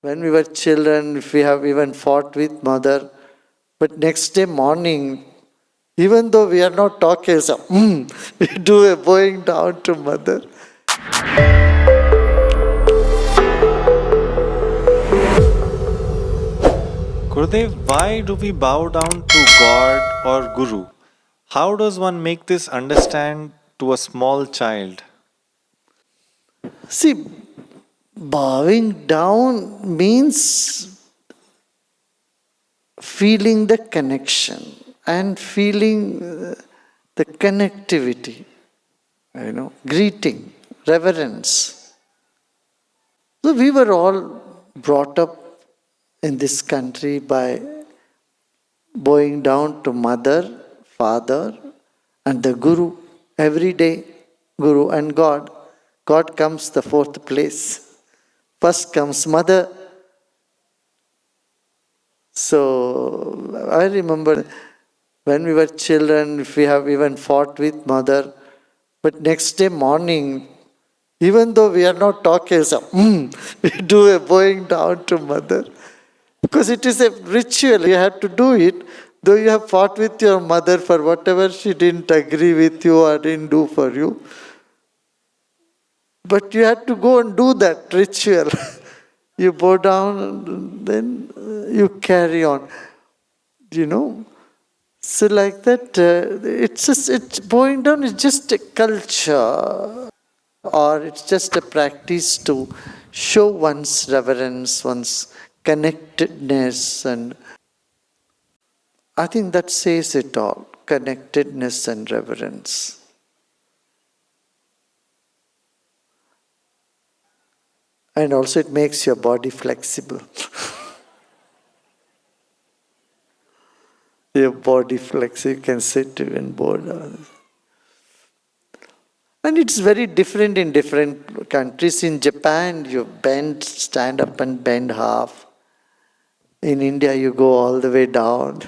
When we were children, if we have even fought with mother, but next day morning, even though we are not talking, so, we do a bowing down to mother. Gurudev, why do we bow down to God or Guru? How does one make this understand to a small child? See, bowing down means feeling the connection and feeling the connectivity, greeting, reverence. So we were all brought up in this country by bowing down to mother, father, and the Guru every day. Guru and God. God comes the fourth place. First comes mother. So I remember when we were children, if we have even fought with mother, but next day morning, even though we are not talking, so, we do a bowing down to mother. Because it is a ritual, you have to do it. Though you have fought with your mother for whatever she didn't agree with you or didn't do for you, but you had to go and do that ritual. You bow down, then you carry on. So like that, it's bowing down is just a culture, or it's just a practice to show one's reverence, one's connectedness, and I think that says it all, connectedness and reverence. And also it makes your body flexible. Your body flexible, you can sit even bow down. And it's very different in different countries. In Japan, you stand up and bend half. In India, you go all the way down.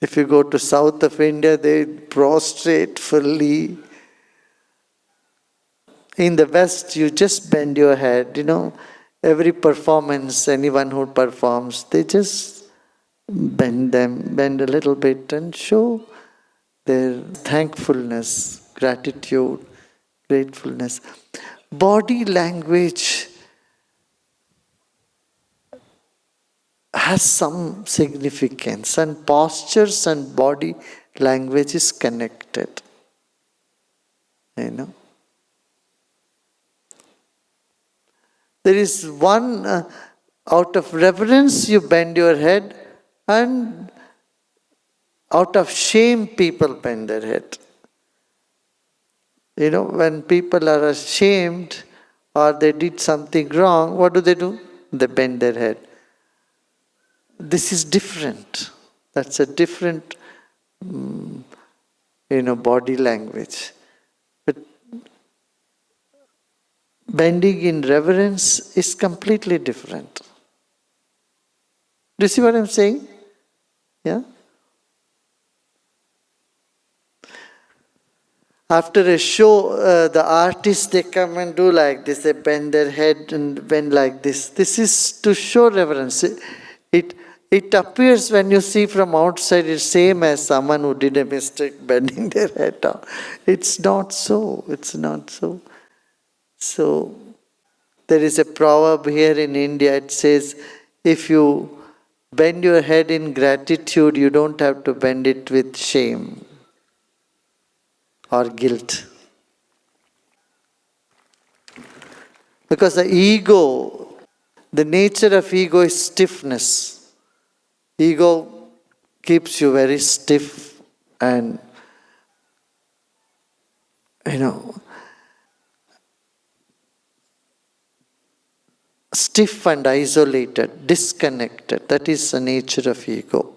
If you go to south of India, they prostrate fully. In the West, you just bend your head. Every performance, anyone who performs, they just bend a little bit and show their thankfulness, gratitude, gratefulness. Body language has some significance, and postures and body language is connected. There is one, out of reverence you bend your head, and out of shame people bend their head. When people are ashamed or they did something wrong, what do? They bend their head. This is different. That's a different, body language. But bending in reverence is completely different. Do you see what I'm saying? Yeah? After a show, the artists, they come and do like this. They bend their head and bend like this. This is to show reverence. It appears when you see from outside, it's same as someone who did a mistake bending their head down. It's not so. It's not so. So, there is a proverb here in India. It says, if you bend your head in gratitude, you don't have to bend it with shame or guilt. Because the ego, the nature of ego is stiffness. Ego keeps you very stiff and, stiff and isolated, disconnected. That is the nature of ego.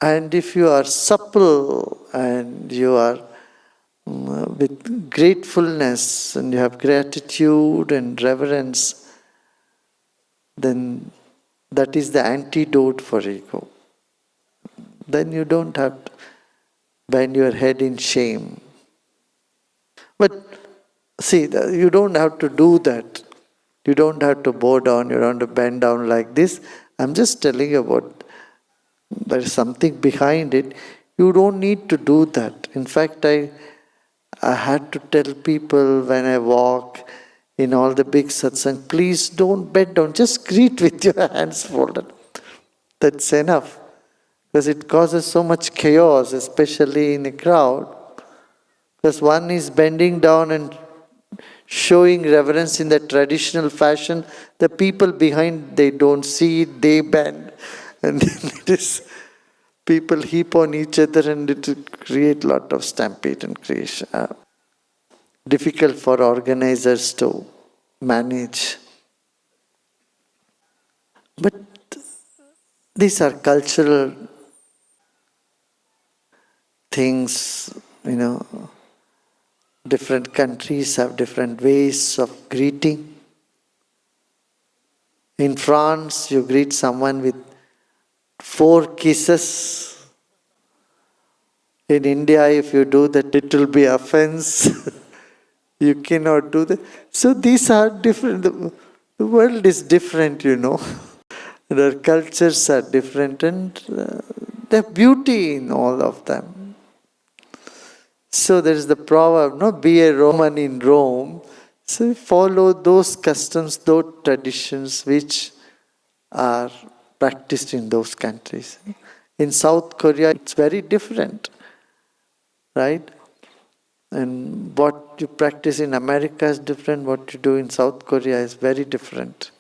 And if you are supple and you are with gratefulness and you have gratitude and reverence, then that is the antidote for ego. Then you don't have to bend your head in shame. But See, you don't have to do that. You don't have to bow down, you don't have to bend down like this. I'm just telling you about there's something behind it. You don't need to do that. In fact, I had to tell people when I walk in all the big satsang, please don't bend down, just greet with your hands folded. That's enough. Because it causes so much chaos, especially in a crowd. Because one is bending down and showing reverence in the traditional fashion. The people behind, they don't see it, they bend. And then it is, people heap on each other and it will create a lot of stampede and creation. Difficult for organizers to manage. But these are cultural things, different countries have different ways of greeting. In France, you greet someone with 4 kisses. In India, if you do that, it will be offense. You cannot do that. So these are different. The world is different, Their cultures are different and there's beauty in all of them. So there is the proverb, no, be a Roman in Rome. So follow those customs, those traditions which are practiced in those countries. In South Korea, it's very different, right? And what you practice in America is different, what you do in South Korea is very different.